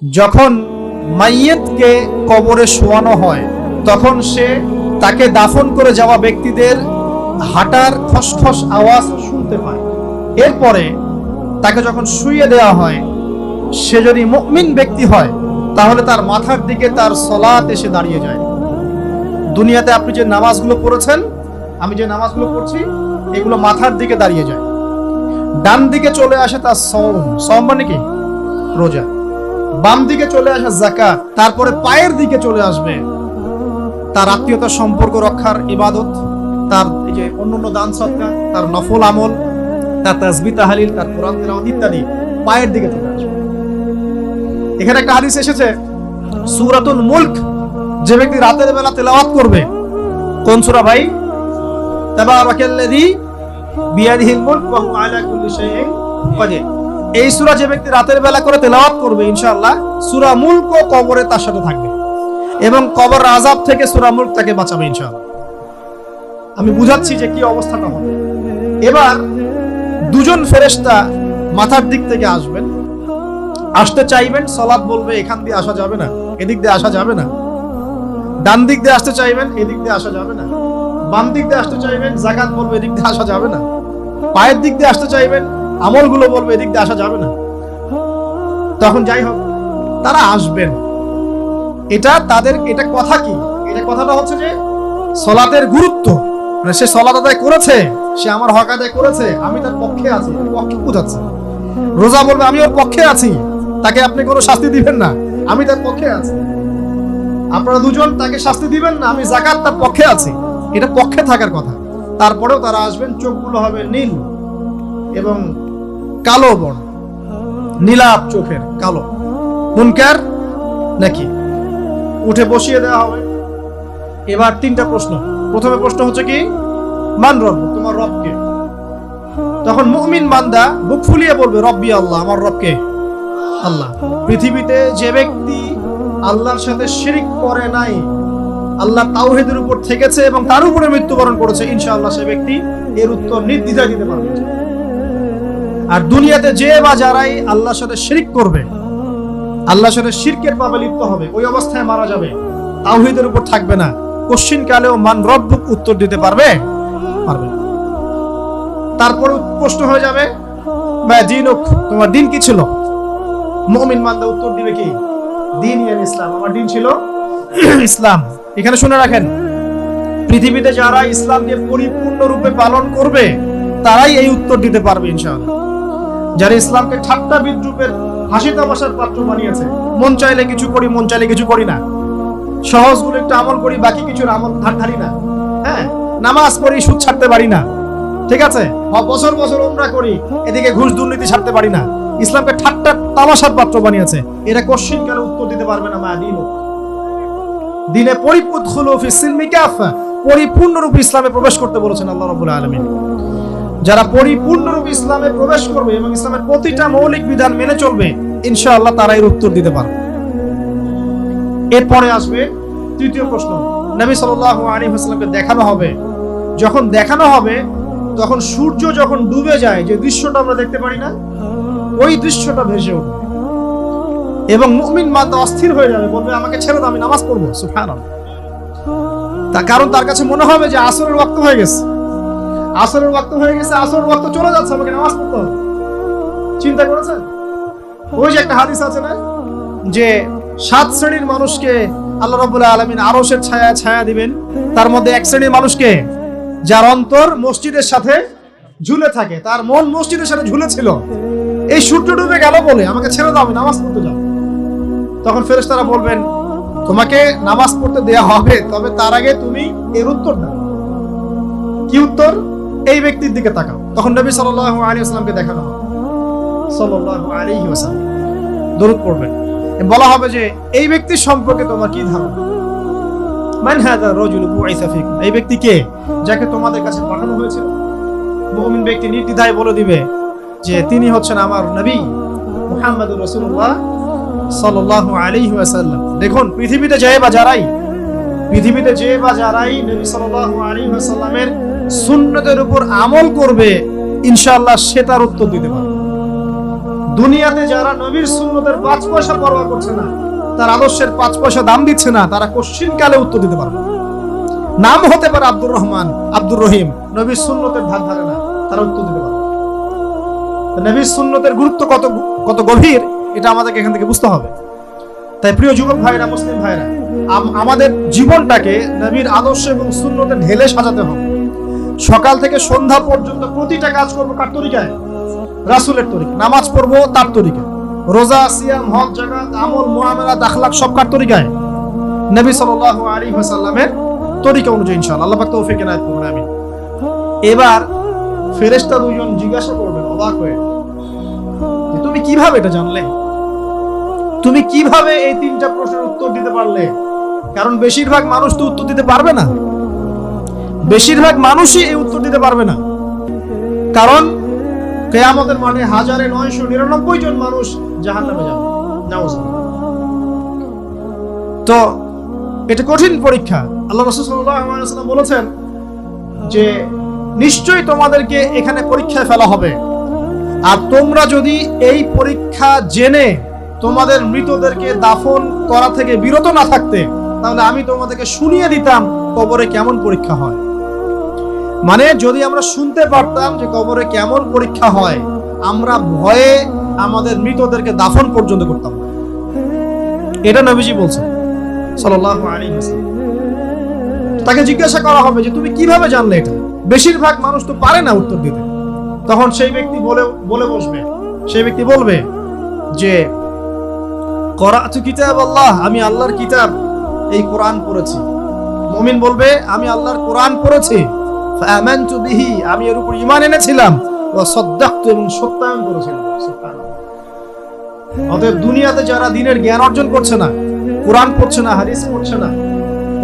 যখন মাইয়িতকে কবরে শোয়ানো হয় তখন সে তাকে দাফন করে যাওয়া ব্যক্তিদের হাঁটার খসখস আওয়াজ শুনতে পায়। এরপরে তাকে যখন শুইয়ে দেওয়া হয়, সে যদি মুমিন ব্যক্তি হয় তাহলে তার মাথার দিকে তার সালাত এসে দাঁড়িয়ে যায়। দুনিয়াতে আপনি যে নামাজগুলো পড়েছেন, আমি যে নামাজগুলো পড়ছি, এগুলো মাথার দিকে দাঁড়িয়ে যায়। ডান দিকে চলে আসে তার সওম মানে কি? রোজা। বাম দিকে চলে আসে যাকাত। তারপরে পায়ের দিকে চলে আসবে তার আত্মীয়তার সম্পর্ক রক্ষার ইবাদত, তার এই যে অন্যান্য দান সদকা, তার নফল আমল, তার তাসবিহ তাহলিল, তার কোরআন তেলাওয়াত ইত্যাদি পায়ের দিকে চলে আসবে। এখানে একটা হাদিস এসেছে, সূরাতুল মুলক যে ব্যক্তি রাতের বেলা তেলাওয়াত করবে, কোন সূরা ভাই? তাবারাকাল্লাযী বিয়াদিহিল মুলক ওয়া হুয়া আলা কুল্লি শাইইন কাদির। এই সূরা যে ব্যক্তি রাতের বেলা করে তেলাওয়াত করবে, ইনশাআল্লাহ সূরা মুলক ও কবরে তার সাথে থাকবে এবং কবর আযাব থেকে সূরা মুলক তাকে বাঁচাবে ইনশাআল্লাহ। আমি বুঝাচ্ছি যে কি অবস্থাটা হবে। এবার দুজন ফেরেশতা মাথার দিক থেকে আসবেন, আসতে চাইবেন, সালাত বলবে এখান দিয়ে আসা যাবে না, এদিক দিয়ে আসা যাবে না। ডান দিক দিয়ে আসতে চাইবেন, এদিক দিয়ে আসা যাবে না। বাম দিক দিয়ে আসতে চাইবেন, যাকাত বলবে এদিক দিয়ে আসা যাবে না। পায়ের দিক দিয়ে আসতে চাইবেন, আমলগুলো বলবে এদিক দিয়ে আসা যাবে না। তখন যাই হোক তারা আসবেন। এটা তাদের এটা কথা কি? এটা কথাটা হচ্ছে যে সালাতের গুরুত্ব, মানে সে সালাত আদায় করেছে, সে আমার হক আদায় করেছে, আমি তার পক্ষে আছি, পক্ষে বোঝাচ্ছে। রোজা বলবে আমি ওর পক্ষে আছি, তাকে আপনি কোনো শাস্তি দিবেন না, আমি তার পক্ষে আছি। আপনারা দুজন তাকে শাস্তি দিবেন না, আমি যাকাত তার পক্ষে আছি, এটা পক্ষে থাকার কথা। তারপরেও তারা আসবেন, চোখগুলো হবে নীল এবং কালো বর্ণ, নীলাভ চোখের কালো। মুনকার নাকি উঠে বসিয়ে দেওয়া হবে। এবার তিনটা প্রশ্ন। প্রথমে প্রশ্ন হচ্ছে কি, মান রব, তোমার রব কে? তখন মুমিন বান্দা বুক ফুলিয়ে বলবে রব্বি আল্লাহ, আমার রব কে? আল্লাহ। পৃথিবীতে যে ব্যক্তি আল্লাহর সাথে শিরিক করে নাই, আল্লাহ তাওহীদের উপর থেকেছে এবং তার উপরে মৃত্যুবরণ করেছে, ইনশাআল্লাহ সে ব্যক্তি এর উত্তর নির্দ্বিধায় দিতে পারবে। আর দুনিয়াতে যে বা যারাই আল্লাহর সাথে শিরিক করবে, আল্লাহর সাথে শিরকের পাপে লিপ্ত হবে, ওই অবস্থায় মারা যাবে, তাওহীদের উপর থাকবে না, কোশ্চিন কালেও মান রব্বুক উত্তর দিতে পারবে? পারবে না। তারপর প্রশ্ন হয়ে যাবে মা দীনুক, তোমার দিন কি ছিল? মুমিন বান্দা উত্তর দিবে কি? দিন ইয়ান ইসলাম, আমার দিন ছিল ইসলাম। এখানে শুনে রাখেন, পৃথিবীতে যারা ইসলামকে পরিপূর্ণরূপে পালন করবে তারাই এই উত্তর দিতে পারবে ইনশাআল্লাহ। যারা ইসলামকে ঠাট্টা বিদ্রুপের হাসি তামাশার পাত্র বানিয়েছে, মন চাইলে কিছু করি, মন চাইলে কিছু করি না, সহজগুলো একটু আমল করি, বাকি কিছুর আমল ধারি না, হ্যাঁ, নামাজ পড়ি, সুদ ছাড়তে পারি না, ঠিক আছে, বছর বছর উমরা করি, এদিকে ঘুষ দুর্নীতি ছাড়তে পারি না, ইসলামকে ঠাট্টা তামাশার পাত্র বানিয়েছে, এরা কোশ্চিন কালে উত্তর দিতে পারবে না মা দিন। দিনে পরিপূর্ণরূপে ইসলামে প্রবেশ করতে বলেছেন আল্লাহ রাব্বুল আলামিন। যারা পরিপূর্ণরূপে ইসলামে প্রবেশ করবে এবং ইসলামের প্রতিটা মৌলিক বিধান মেনে চলবে, ইনশাআল্লাহ তারা এর উত্তর দিতে পারবে। এরপরে আসবে তৃতীয় প্রশ্ন। নবী সাল্লাল্লাহু আলাইহি ওয়াসাল্লামকে দেখানো হবে। যখন দেখানো হবে তখন সূর্য যখন ডুবে যায়, যে দৃশ্যটা আমরা দেখতে পারি না, ওই দৃশ্যটা ভেসে উঠবে এবং মুমিন বান্দা অস্থির হয়ে যাবে, বলবে আমাকে ছেড়ে দাও, আমি নামাজ পড়বো। সুবহানাল্লাহ। তার কারণ তার কাছে মনে হবে যে আসরের ওয়াক্ত হয়ে গেছে, আসরের ওয়াক্ত হয়ে গেছে, আসরের ওয়াক্ত চলে যাচ্ছে, আমাকে নামাজ পড়তে হবে। চিন্তা করেছেন? ওই যে একটা হাদিস আছে না, যে 7 শ্রেণীর মানুষকে আল্লাহ রাব্বুল আলামিন আরশের ছায়া ছায়া দিবেন, তার মধ্যে এক শ্রেণীর মানুষকে যার অন্তর মসজিদের সাথে ঝুলে থাকে, তার মন মসজিদের সাথে ঝুলে ছিল, এই সূর্য ডুবে গেল বলে আমাকে ছেড়ে দাও, আমি নামাজ পড়তে যাব। তখন ফেরেশতারা বলবেন তোমাকে নামাজ পড়তে দেয়া হবে, তবে তার আগে তুমি এর উত্তর দাও। কি উত্তর? এই ব্যক্তির দিকে তাকাও। তখন নবী সাল্লাল্লাহু আলাইহি ওয়াসাল্লামকে দেখানো হবে, সাল্লাল্লাহু আলাইহি ওয়াসাল্লাম দরুদ পড়বেন। বলা হবে যে এই ব্যক্তির সম্পর্কে তোমার কি ধারণা? মান হাযা রাজুলু বুইসা ফিকুম, এই ব্যক্তি কে, যাকে তোমাদের কাছে পাঠানো হয়েছিল? মুমিন ব্যক্তি নির্দ্বিধায় বলে দিবে যে তিনি হচ্ছেন আমার নবী মুহাম্মদুর রাসূলুল্লাহ সাল্লাল্লাহু আলাইহি ওয়াসাল্লাম। দেখুন, পৃথিবীতে যে বা যারাই নবী সাল্লাল্লাহু আলাইহি ওয়াসাল্লামের সুন্নতের উপর আমল করবে, ইনশাআল্লাহ সে তার উত্তর দিতে পারবে। দুনিয়াতে যারা নবীর সুন্নতের 5 পয়সা পরোয়া করছে না, তার আদর্শের 5 পয়সা দাম দিচ্ছে না, তারা কোশ্চিনকালে উত্তর দিতে পারবে না। নাম হতে পারে আব্দুর রহমান, আব্দুর রহিম, নবীর সুন্নতের ধার ধারে না, তারা উত্তর দিতে পারবে। নবীর সুন্নতের গুরুত্ব কত গভীর, এটা আমাদেরকে এখান থেকে বুঝতে হবে। তাই প্রিয় যুবক ভাইরা, মুসলিম ভাইরা, আমাদের জীবনটাকে নবীর আদর্শ এবং সুন্নতে ঢেলে সাজাতে হবে। সকাল থেকে সন্ধ্যা পর্যন্ত প্রতিটা কাজ করবো কার তরিকায়? রাসূলের তরিকা। নামাজ পড়বো তার তরিকায়, রোজা, সিয়াম, হজ, যাকাত, আমল, মুআমালাত, আখলাক সব কার তরিকায়? নবী সাল্লাল্লাহু আলাইহি ওয়াসাল্লামের তরিকা অনুযায়ী ইনশাআল্লাহ। আল্লাহ পাক তৌফিক এনায়েত করুন, আমিন। এবার ফেরেশতা দুইজন জিজ্ঞাসা করবেন অবাক হয়ে, যে তুমি কিভাবে এটা জানলে? তুমি কিভাবে এই 3টা প্রশ্নের উত্তর দিতে পারলে? কারণ বেশিরভাগ মানুষ তো উত্তর দিতে পারবে না, বেশিরভাগ মানুষই এই উত্তর দিতে পারবে না। কারণ কিয়ামতের মাঠে 1999 জন মানুষ জাহান্নামে যাবে, নাউজুবিল্লাহ। তো এটা কঠিন পরীক্ষা। আল্লাহ রাসূল সাল্লাল্লাহু আলাইহি ওয়াসাল্লাম বলেছেন যে নিশ্চয়ই তোমাদেরকে এখানে পরীক্ষায় ফেলা হবে, আর তোমরা যদি এই পরীক্ষা জেনে তোমাদের মৃতদেরকে দাফন করা থেকে বিরত না থাকতে, তাহলে আমি তোমাদেরকে শুনিয়ে দিতাম কবরে কেমন পরীক্ষা হয়। মানে যদি আমরা শুনতে পারতাম যে কবরে কেমন পরীক্ষা হয়, আমরা ভয়ে আমাদের মৃতদেরকে দাফন পর্যন্ত করতাম। এটা নবীজি বলছেন সাল্লাল্লাহু আলাইহি ওয়াসাল্লাম। তাকে জিজ্ঞাসা করা হবে যে তুমি কিভাবে জানলে এটা? বেশিরভাগ মানুষ তো পারে না উত্তর দিতে। তখন সেই ব্যক্তি বলে বসবে, সেই ব্যক্তি বলবে যে করাতু কিতাব আল্লাহ, আমি আল্লাহর কিতাব এই কোরআন পড়েছি। মুমিন বলবে আমি আল্লাহর কোরআন পড়েছি, ফাআমানতু বিহি, আমি এর উপর ঈমান এনেছিলাম, ওয়া সাদ্দাকতু, এবং সত্যায়ন করেছিলাম। সুবহানাল্লাহ। অতএব দুনিয়াতে যারা দ্বীনের জ্ঞান অর্জন করছে না, কোরআন পড়ছে না, হাদিস পড়ছে না,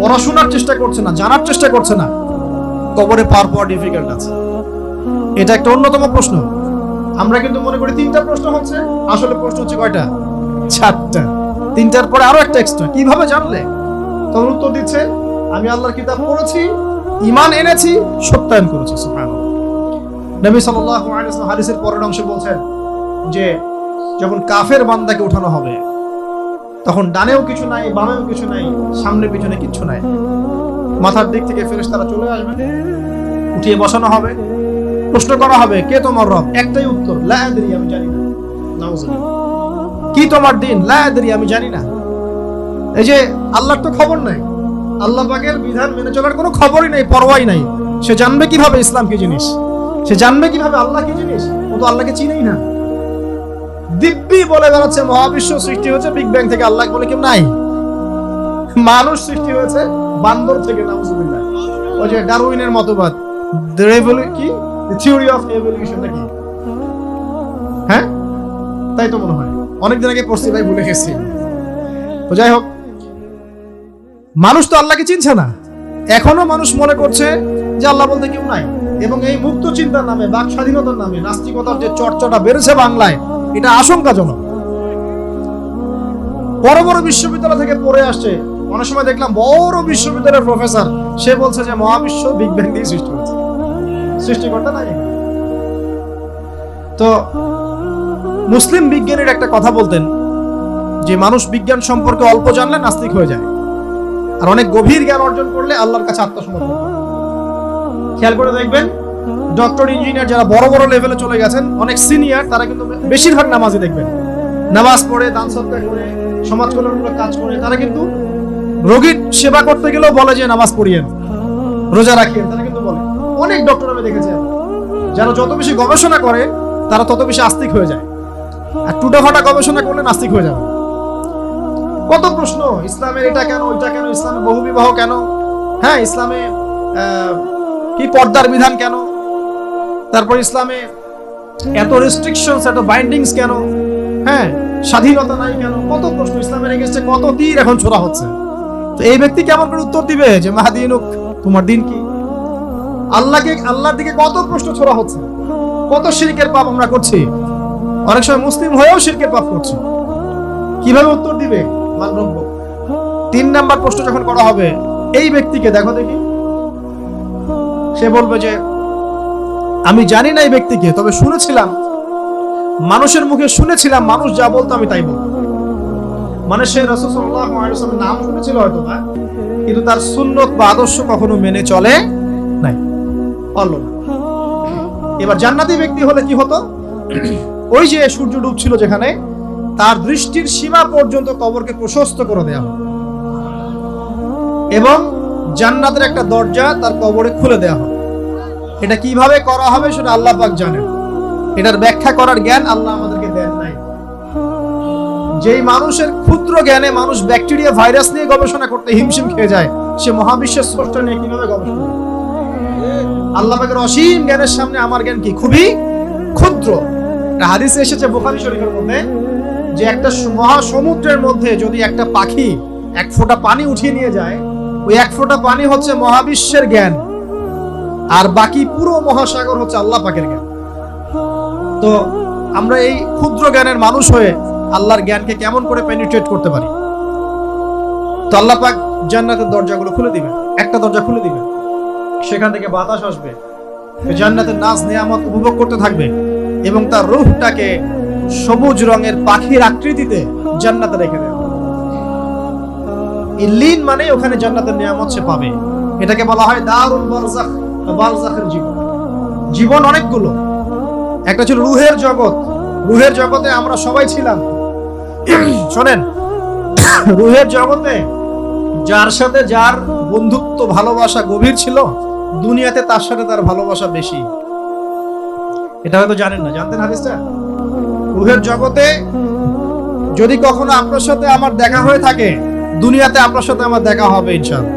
পড়াশোনার চেষ্টা করছে না, জানার চেষ্টা করছে না, কবরে পাওয়া ডিফিকাল্ট আছে। এটা একটা অন্যতম প্রশ্ন। আমরা কিন্তু মনে করি 3টা প্রশ্ন হচ্ছে, আসলে প্রশ্ন হচ্ছে কয়টা? 4টা। 3টার পরে আরো একটা এক্সট্রা। কিভাবে জানলে? তখন উত্তর দিচ্ছে আমি আল্লাহর কিতাব পড়েছি, ঈমান এনেছি, সত্যায়ন করেছি। সুবহানাল্লাহ। নবী সাল্লাল্লাহু আলাইহি ওয়াসাল্লাম হাদিসের পরের অংশে বলছেন যে যখন কাফের বান্দাকে উঠানো হবে, তখন ডানেও কিছু নাই, বামেও কিছু নাই, সামনে পিছনে কিচ্ছু নাই। মাথার দিক থেকে ফেরেশতারা চলে আসবে, উঠিয়ে বসানো হবে, প্রশ্ন করা হবে কে তোমার রব? একটাই উত্তর, লা আদরি, আমি জানি না। নাউজুবিল্লাহ। কি তোমার দিন? লা আদরি, আমি জানি না। এই যে আল্লাহর তো খবর নাই, আল্লাহ পাকের বিধান মেনে চলার কোনো খবরই নাই, পরোয়াই নাই। সে জানবে কিভাবে ইসলাম কি জিনিস? সে জানবে কিভাবে আল্লাহ কি জিনিস? ও তো আল্লাহকে চিনেই না। দিব্যি বলে বেড়াচ্ছে মহাবিশ্ব সৃষ্টি হয়েছে বিগ ব্যাং থেকে, আল্লাহ বলে কেউ নাই। মানুষ সৃষ্টি হয়েছে বান্দর থেকে, নাউজুবিল্লাহ। ওই যে ডারউইনের মতবাদ, থিওরি অফ এভলিউশন নাকি? হ্যাঁ, তাই তো মনে হয়। অনেকদিন আগে পড়ছি ভাই, ভুলে গেছি। তো যাই হোক, মানুষ তো আল্লাহকে চিনছে না। এখনো মানুষ মনে করছে যে আল্লাহ বলতে কেউ নাই। এবং এই মুক্ত চিন্তার নামে, বাক স্বাধীনতার নামে নাস্তিকতার যে চর্চাটা বেড়েছে বাংলায়, এটা আশঙ্কাজনক। বড় বড় বিশ্ববিদ্যালয় থেকে পড়ে আসছে, অনেক সময় দেখলাম বড় বিশ্ববিদ্যালয়ের প্রফেসর, সে বলছে যে মহাবিশ্ব বিগ ব্যাং দিয়ে সৃষ্টি হয়েছে, সৃষ্টিকর্তা নাই। তো মুসলিম বিজ্ঞানীর একটা কথা বলতেন যে মানুষ বিজ্ঞান সম্পর্কে অল্প জানলে নাস্তিক হয়ে যায়, আর অনেক গভীর জ্ঞান অর্জন করলে আল্লাহর কাছে আত্মসমর্পণ করে। খেয়াল করে দেখবেন, ডক্টর, ইঞ্জিনিয়ার যারা বড় বড় লেভেলে চলে গেছেন, অনেক সিনিয়র, তারা কিন্তু বেশিরভাগ নামাজি দেখবেন, নামাজ পড়ে, দান সদকা করে, সমাজ কল্যাণমূলক কাজ করে। তারা কিন্তু রোগীর সেবা করতে গেলেও বলে যে নামাজ পড়িয়েন, রোজা রাখিয়েন। তারা কিন্তু বলে। অনেক ডক্টর আমি দেখেছি, যারা যত বেশি গবেষণা করে তারা তত বেশি আস্তিক হয়ে যায়, আর টুটাফাটা গবেষণা করলে নাস্তিক হয়ে যাবে। কত প্রশ্ন, ইসলামের এটা কেন, ওইটা কেন, ইসলামে বহুবিবাহ কেন, হ্যাঁ ইসলামে কি পর্দার বিধান কেন, তারপর ইসলামে এত রেস্ট্রিকশনস, এত বাইন্ডিংস কেন, হ্যাঁ স্বাধীনতা নাই কেন, কত প্রশ্ন। ইসলামের এগেইনস্টে কত তীর এখন ছোড়া হচ্ছে। তো এই ব্যক্তি কেমন করে উত্তর দিবে যে মাহদিনুক, তোমার দিন কি? আল্লাহর দিকে কত প্রশ্ন ছোড়া হচ্ছে, কত শিরকের পাপ আমরা করছি, অনেক সময় মুসলিম হয়েও শিরকের পাপ করছি। কিভাবে উত্তর দিবে? মানরব্য। 3 নাম্বার প্রশ্ন যখন করা হবে, এই ব্যক্তিকে দেখো দেখি, সে বলবে যে আমি জানি না এই ব্যক্তিকে, তবে শুনেছিলাম মানুষের মুখে শুনেছিলাম, মানুষ যা বলতো আমি তাই বলতাম। মানে সে রাসূল সাল্লাল্লাহু আলাইহি ওয়াসাল্লামের নাম শুনেছিল হয়তো না, কিন্তু তার সুন্নত বা আদর্শ কখনো মেনে চলে নাই, পারল না। এবার জান্নাতি ব্যক্তি হলে কি হতো, ওই যে সূর্য ডুবছিল যেখানে, তার দৃষ্টির সীমা পর্যন্ত কবরকে প্রশস্ত করে দেয়া হবে এবং জান্নাতের একটা দরজা তার কবরে খুলে দেয়া হবে। এটা কিভাবে করা হবে সেটা আল্লাহ পাক জানেন, এটার ব্যাখ্যা করার জ্ঞান আল্লাহ আমাদেরকে দেন নাই। যেই মানুষের ক্ষুদ্র জ্ঞানে মানুষ ব্যাকটেরিয়া ভাইরাস নিয়ে গবেষণা করতে হিমশিম খেয়ে যায়, সে মহাবিশ্বের স্রষ্টা নিয়ে কিভাবে গবেষণা করবে? আল্লাহ পাকের অসীম জ্ঞানের সামনে আমার জ্ঞান কি? খুবই ক্ষুদ্র। হাদিসে এসেছে বুখারী শরীফের মধ্যে যে একটা মহাসমুদ্রের মধ্যে যদি একটা পাখি এক ফোঁটা পানি উঠিয়ে নিয়ে যায়, ওই এক ফোঁটা পানি হচ্ছে মহাবিশ্বের জ্ঞান, আর বাকি পুরো মহাসাগর হচ্ছে আল্লাহ পাকের জ্ঞান। তো আমরা এই ক্ষুদ্র জ্ঞানের মানুষ হয়ে আল্লাহর জ্ঞানকে কেমন করে পেনিট্রেট করতে পারি? তো আল্লাহ পাক জান্নাতের দরজাগুলো খুলে দিবেন, একটা দরজা খুলে দিবেন, সেখান থেকে বাতাস আসবে, জান্নাতের নাজ নিয়ামত উপভোগ করতে থাকবে এবং তার রূহটাকে সবুজ রঙের পাখির আকৃতিতে জান্নাতে রেখে দেবে। ইল্লিন মানে ওখানে জান্নাতের নিয়ামত সে পাবে। এটাকে বলা হয় দারুল বারজাখ, বারজাখের জীবন। জীবন অনেকগুলো, একটা ছিল রুহের জগৎ। রুহের জগতে আমরা সবাই ছিলাম। শোনেন, রুহের জগতে যার সাথে যার বন্ধুত্ব ভালোবাসা গভীর ছিল, দুনিয়াতে তার সাথে তার ভালোবাসা বেশি। এটা হয়তো জানেন না, জানতেন হাদিসটা? রুহের জগতে যদি কখনো আপনার সাথে আমার দেখা হয়ে থাকে, দুনিয়াতে আপনার সাথে আমার দেখা হবে ইনশাআল্লাহ।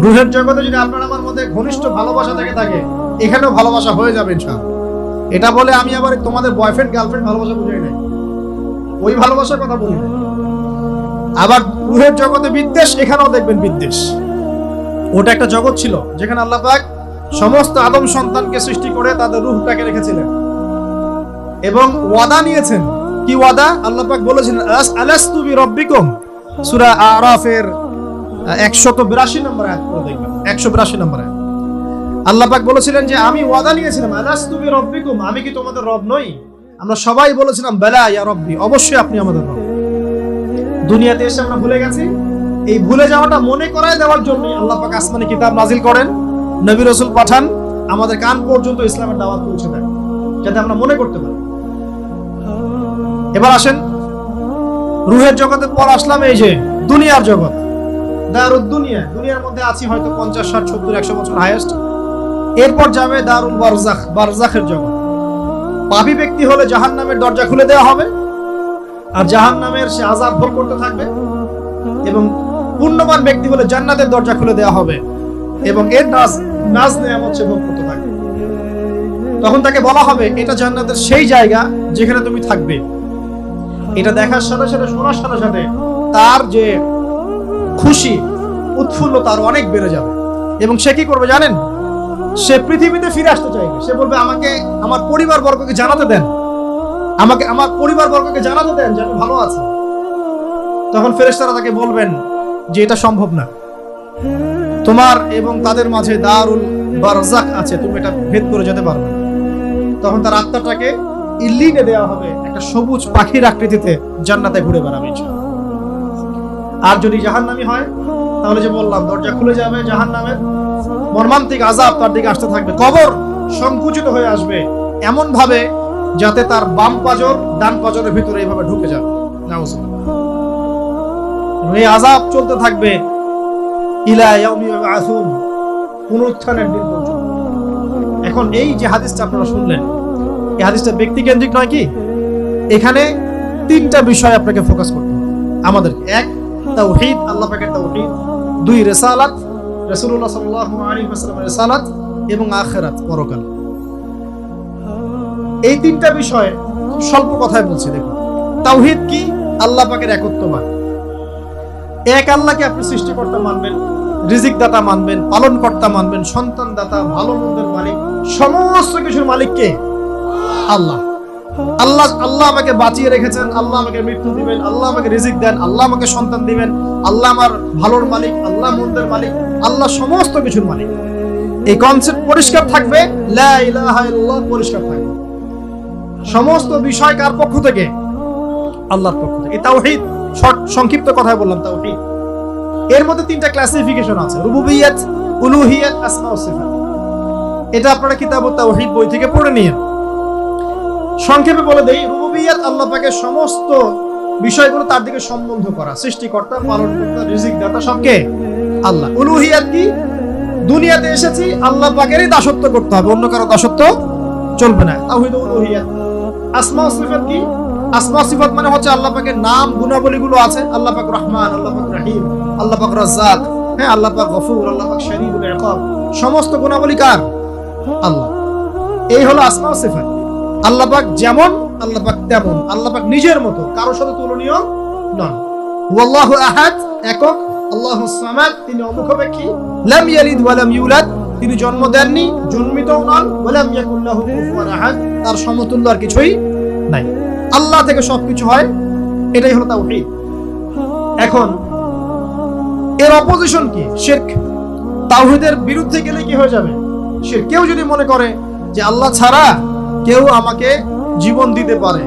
রুহের জগতে যদি আপনার আমার মধ্যে ঘনিষ্ঠ ভালোবাসা থেকে থাকে, এখানেও ভালোবাসা হয়ে যাবে ইনশাআল্লাহ। এটা বলে আমি আবার তোমাদের বয়ফ্রেন্ড গার্লফ্রেন্ড ভালোবাসা বুঝাই নাই, ওই ভালোবাসার কথা বলি না। আবার রুহের জগতে বিদ্বেষ, এখানেও দেখবেন বিদ্বেষ। ওটা একটা জগৎ ছিল যেখানে আল্লাহ পাক সমস্ত আদম সন্তানকে সৃষ্টি করে তাদের রূহটাকে রেখেছিলেন এবং ওয়াদা নিয়েছেন। কি ওয়াদা? আল্লাহ পাক বলেছিলেন আলাস্তু বিরাব্বিকুম, সূরা আরাফের 182 নম্বর আয়াত পড়ে দেখবেন, 182 নম্বর আয়াত। আল্লাহ পাক বলেছিলেন যে আমি ওয়াদা নিয়েছিলাম, আলাস্তু বিরাব্বিকুম, আমি কি তোমাদের রব নই? আমরা সবাই বলেছিলাম বেলা ইয়া রব্বি, অবশ্যই আপনি আমাদের রব। দুনিয়াতে এসে আমরা ভুলে গেছি। এই ভুলে যাওয়াটা মনে করায় দেওয়ার জন্য আল্লাহ পাক আসমানি কিতাব নাজিল করেন, নবী রাসূল পাঠান, আমাদের কান পর্যন্ত ইসলামের দাওয়াত পৌঁছে দেন, যাতে আমরা মনে করতে পারি। এবার আসেন রুহের জগতের পর আসলাম এই যে দুনিয়ার জগৎ, দারুদ দুনিয়া। দুনিয়ার মধ্যে আছি হয়তো 50, 60, 70, 100 বছর হাইয়েস্ট। এরপর যাবে দারুল বারজাখ, বারজাখের জগৎ। পাপী ব্যক্তি হলে জাহান্নামের দরজা খুলে দেওয়া হবে আর জাহান্নামের সে আযাব ভোগ করতে থাকবে, এবং পুণ্যবান ব্যক্তি হলে জান্নাতের দরজা খুলে দেওয়া হবে এবং এর নাজ নিয়ামত সে ভোগ করতে থাকবে। তখন তাকে বলা হবে এটা জান্নাতের সেই জায়গা যেখানে তুমি থাকবে। এটা দেখার সাথে সাথে, শোনার সাথে সাথে তার যে খুশি উৎফুল্লতা আরো অনেক বেড়ে যাবে এবং সে কি করবে জানেন? সে পৃথিবীতে ফিরে আসতে চাইবে। সে বলবে আমাকে আমার পরিবার বর্গকে জানাতে দেন, আমাকে আমার পরিবার বর্গকে জানাতে দেন যে আমি ভালো আছি। তখন ফেরেশতারা তাকে বলবেন যে এটা সম্ভব না, তোমার এবং তাদের মাঝে দারুল বারজাখ আছে, তুমি এটা ভেদ করে যেতে পারবে না। তখন তার আত্মাটাকে ইল্লিনে দেওয়া হবে, একটা সবুজ পাখির আকৃতিতে জান্নাতে ঘুরে বেড়াবে। আর যদি জাহান্নামী হয় তাহলে যে বললাম দরজা খুলে যাবে, জাহান্নামের মর্মান্তিক আযাব তার দিকে আসতে থাকবে। কবর সংকুচিত হয়ে আসবে এমন ভাবে যাতে তার বাম পাজর ডান পাজরের ভিতরে এইভাবে ঢুকে যাবে। এই আযাব চলতে থাকবে ইলা ইয়াউমি ইউবআসুন, পুনরুত্থানের দিন পর্যন্ত। এখন এই যে হাদিসটা আপনারা শুনলেন, এই হাদিসটা ব্যক্তি কেন্দ্রিক নয় কি? এখানে তিনটা বিষয় আপনাকে ফোকাস করতে হবে আমাদেরকে। এক, তাওহীদ, আল্লাহ পাকের তাওহীদ। দুই, রিসালাত, রাসূলুল্লাহ সাল্লাল্লাহু আলাইহি ওয়াসাল্লামের রিসালাত, এবং আখিরাত, পরকাল। এই তিনটা বিষয় খুব স্বল্প কথায় বলছি। দেখুন, তাওহীদ কি? আল্লাহ পাকের একত্ববাদ। এক আল্লাহকে আপনি সৃষ্টিকর্তা মানবেন, রিজিক দাতা মানবেন, পালন কর্তা মানবেন, সন্তান দাতা, ভালো মন্দের মালিক, সমস্ত কিছুর মালিক কে? আল্লাহ। আল্লাহ আল্লাহ আমাকে বাঁচিয়ে রেখেছেন, আল্লাহ আমাকে মৃত্যু দিবেন, আল্লাহ আমাকে রিজিক দেন, আল্লাহ আমাকে সন্তান দিবেন, আল্লাহ আমার ভালোর মালিক, আল্লাহ মন্দের মালিক, আল্লাহ সমস্ত কিছুর মালিক। এই কনসেপ্ট পরিষ্কার থাকবে, লা ইলাহা ইল্লাল্লাহ পরিষ্কার থাকবে। সমস্ত বিষয় কার পক্ষ থেকে? আল্লাহর পক্ষ থেকে। তাওহীদ শর্ট সংক্ষিপ্ত কথায় বললাম তাওহীদ। এর মধ্যে তিনটা ক্লাসিফিকেশন আছে, রুবুবিয়্যাত, উলুহিয়্যাত, আসমা ও সিফাত। এটা আপনারা কিতাবুত তাওহীদ বই থেকে পড়ে নিন। সংক্ষেপে বলে দেই, রুবুবিয়্যাত আল্লাহ পাকের সমস্ত বিষয়গুলো তার দিকে সম্বন্ধ করা, সৃষ্টিকর্তা, পালনকর্তা, রিজিক দাতা সবকে আল্লাহ। উলুহিয়্যাত কি? দুনিয়াতে এসেছি আল্লাহ পাকেরই দাসত্ব করতে হবে, অন্য কারো দাসত্ব চলবে না, তাওহীদ উলুহিয়্যাত। আসমা ও সিফাত কি? আসমা সিফাত মানে হচ্ছে আল্লাহ পাকের নাম গুণাবলীগুলো আছে, আল্লাহ পাক রহমান, আল্লাহ পাক রহিম, আল্লাহ পাক রাজ্জাক, হ্যাঁ, আল্লাহ পাক গফুর, আল্লাহ পাক শদীদুল ইকাব, সমস্ত গুণাবলী কার? আল্লাহ। এই হলো আসমা ও সিফাত। আল্লাহ পাক যেমন, আল্লাহ পাক তেমন, আল্লাহ পাক নিজের মতো, কারোর সাথে তুলনীয় নন। হুয়াল্লাহু আহাদ, একক, আল্লাহুস সামাদ, তিনি অমুখাপেক্ষী, লাম ইয়ালিদ ওয়া লাম ইউলাদ, তিনি জন্ম দেননি, জন্মিতও নন, ওয়া লাম ইয়াকুল লাহু কুফুয়ান আহাদ, তার সমতুল্য আর কিছুই নাই। আল্লাহ থেকে সবকিছু হয়, এটাই হলো তাওহীদ। এখন এর অপোজিশন কি? শিরক। তাওহীদের বিরুদ্ধে গেলে কি হয়ে যাবে? শিরক। কেউ যদি মনে করে যে আল্লাহ ছাড়া কেউ আমাকে জীবন দিতে পারে,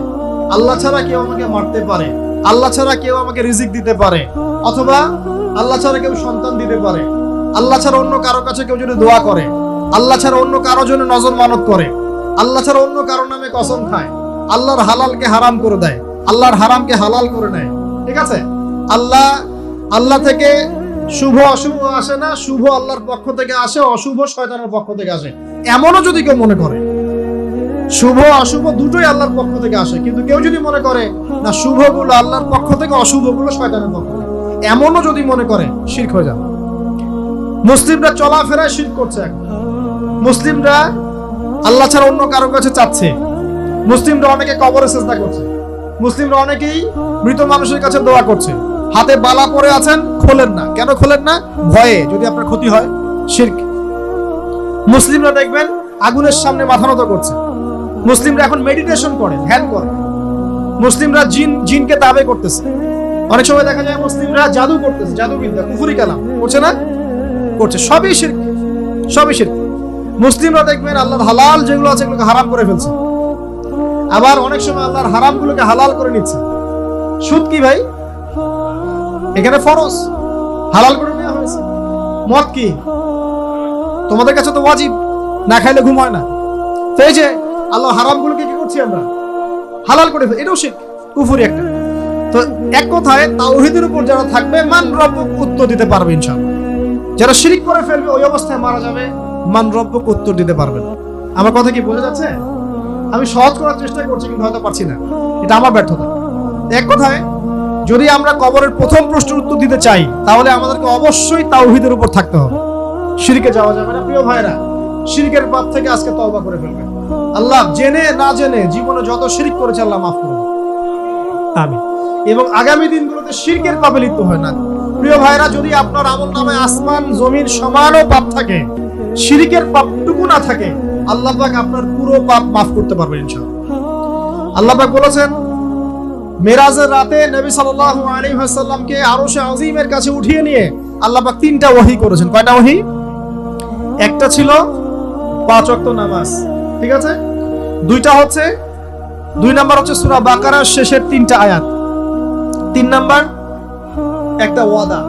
আল্লাহ ছাড়া কেউ আমাকে মারতে পারে, আল্লাহ ছাড়া কেউ আমাকে রিজিক দিতে পারে, অথবা আল্লাহ ছাড়া কেউ সন্তান দিতে পারে, আল্লাহ ছাড়া অন্য কারো কাছে কেউ যদি দোয়া করে, আল্লাহ ছাড়া অন্য কারো জন্য নজর মানত করে, আল্লাহ ছাড়া অন্য কারো নামে কসম খায়, আল্লাহর হালালকে হারাম করে দেয়, আল্লাহর হারামকে হালাল করে নেয়, ঠিক আছে? আল্লাহ থেকে শুভ অশুভ আসে না, শুভ আল্লাহর পক্ষ থেকে আসে, অশুভ শয়তানের পক্ষ থেকে আসে, এমনও যদি কেউ মনে করে, শুভ অশুভ দুটোই আল্লাহর পক্ষ থেকে আসে, কিন্তু কেউ যদি মনে করে না শুভগুলো আল্লাহর পক্ষ থেকে, অশুভগুলো শয়তানের পক্ষ থেকে, এমনও যদি মনে করে, শিরক হয়ে যাবে। মুসলিমরা চলাফেরায় শিরক করছে। এখন মুসলিমরা আল্লাহ ছাড়া অন্য কারো কাছে চাচ্ছে, মুসলিমরা অনেকে কবরে সিজদা করছে, মুসলিমরা অনেকেই মৃত মানুষের কাছে দোয়া করছে, হাতে বালা পরে আছেন, খোলেন না। কেন খোলেন না? ভয়ে যদি আপনার ক্ষতি হয়, শিরক। মুসলিমরা দেখবেন আগুনের সামনে মাথা নত করছে, মুসলিমরা এখন মেডিটেশন করে, ধ্যান করে, মুসলিমরা জিনকে তাবে করতেছে, অনেক সময় দেখা যায় মুসলিমরা জাদু করতেছে, জাদুবিদ্যা, কুফরি কালাম করছে না? করছে, সবই শিরক, সবই শিরক। মুসলিমরা দেখবেন আল্লাহর হালাল যেগুলো আছে এগুলোকে হারাম করে ফেলছে, আবার অনেক সময় আল্লাহর হারামগুলোকে হালাল করে নিচ্ছে। সুদ কি ভাই? এখানে ফরজ, হালাল করে নেওয়া হয়েছে। মদ কি? তোমাদের কাছে তো ওয়াজিব, না খাইলে ঘুম হয় না। তো এই যে আল্লাহ হারামগুলোকে কি করছি আমরা? হালাল করে ফেলছি, এটাও শিরক, কুফরি একটা। তো এক কথায় তাওহীদের উপর যারা থাকবে, মান রব্বুক উত্তর দিতে পারবে ইনশাআল্লাহ। যারা শিরক করে ফেলবে ওই অবস্থায় মারা যাবে, মান রব্বুক উত্তর দিতে পারবে না। আমার কথা কি বোঝা যাচ্ছে? আমি সহজ করার চেষ্টা করছি, কিন্তু হয়তো পারছি না, এটা আমার ব্যর্থতা। এক কথায় যদি আমরা কবরের প্রথম প্রশ্নের উত্তর দিতে চাই, তাহলে আমাদেরকে অবশ্যই তাওহীদের উপর থাকতে হবে, শিরকে যাওয়া যাবে না। প্রিয় ভাইরা, শিরকের পাপ থেকে আজকে তওবা করে ফেলবেন। আল্লাহ জেনে না জেনে জীবনে যত শিরক করেছে আল্লাহ মাফ করুন, আমিন। এবং আগামী দিনগুলোতে শিরকের পাপে লিপ্ত হয় না। প্রিয় ভাইরা, যদি আপনার আমলনামায় আসমান জমিন সমানও পাপ থাকে, শিরকের পাপটুকু না থাকে, আল্লাহ পাক আপনার পুরো পাপ মাফ করতে পারবেন ইনশাআল্লাহ। আল্লাহ পাক বলেছেন, মেরাজের রাতে নবী সাল্লাল্লাহু আলাইহি ওয়াসাল্লামকে আরশে আজিমের কাছে উঠিয়ে নিয়ে আল্লাহ পাক 3টা ওহী করেছেন। কয়টা ওহী? একটা ছিল 5 ওয়াক্ত নামাজ, ঠিক আছে? 2টা হচ্ছে, 2 নাম্বার হচ্ছে সূরা বাকারার শেষের 3টা আয়াত, 3 নাম্বার একটা ওয়াদা,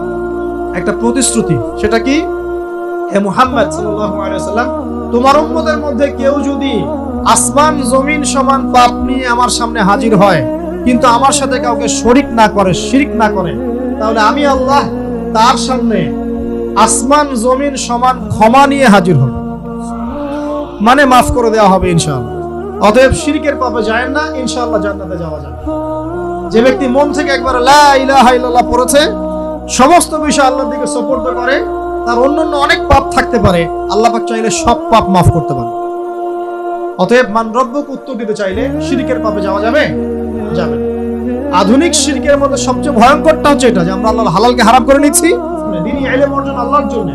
একটা প্রতিশ্রুতি। সেটা কি? হে মুহাম্মদ সাল্লাল্লাহু আলাইহি ওয়াসাল্লাম, তোমার উম্মতের মধ্যে কেউ যদি আসমান জমিন সমান পাপ নিয়ে আমার সামনে হাজির হয়, কিন্তু আমার সাথে কাউকে শরীক না করে, শিরক না করে, তাহলে আমি আল্লাহ তার সামনে আসমান জমিন সমান ক্ষমা নিয়ে হাজির হব, মানে মাফ করে দেওয়া হবে ইনশাআল্লাহ। অতএব শিরকের পাপে যায় না, ইনশাআল্লাহ জান্নাতে যাওয়া যাবে। যে ব্যক্তি মন থেকে একবার লা ইলাহা ইল্লাল্লাহ পড়েছে, সমস্ত বিষয় আল্লাহর দিকে সুপর্দ করে, তার অন্যান্য অনেক পাপ থাকতে পারে, আল্লাহ পাক চাইলে সব পাপ মাফ করতে পারে। অতএব মান রব্বুক উত্তর দিতে চাইলে শিরকের পাপে যাওয়া যাবে? যাবে। আধুনিক শিরকের মধ্যে সবচেয়ে ভয়ঙ্করটা হচ্ছে এটা, যে আমরা আল্লাহর হালালকে হারাম করে নিচ্ছি। দ্বীনি ইলম অর্জন আল্লাহর জন্য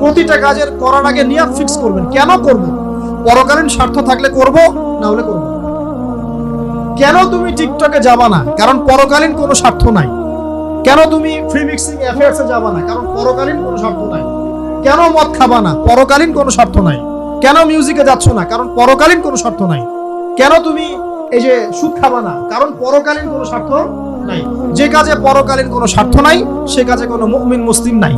প্রতিটা কাজের করার আগে নিয়াত ফিক্স করবেন, কেন করব? পরকালীন স্বার্থ থাকলে করব, না হলে করব। কেন তুমি টিকটকে যাবা না? কারণ পরকালীন কোনো স্বার্থ নাই। কেন তুমি ফ্রি মিক্সিং অ্যাফেয়ার্সে যাবা না? কারণ পরকালীন কোনো স্বার্থ নাই। কেন মদ খাবা না? পরকালীন কোনো স্বার্থ নাই। কেন মিউজিকে যাচ্ছ না? কারণ পরকালীন কোনো স্বার্থ নাই। কেন তুমি এই যে সুদ খাবা না, কারণ পরকালীন কোনো স্বার্থ নাই। যে কাজে পরকালীন কোনো স্বার্থ নাই সে কাজে কোনো মুমিন মুসলিম নাই।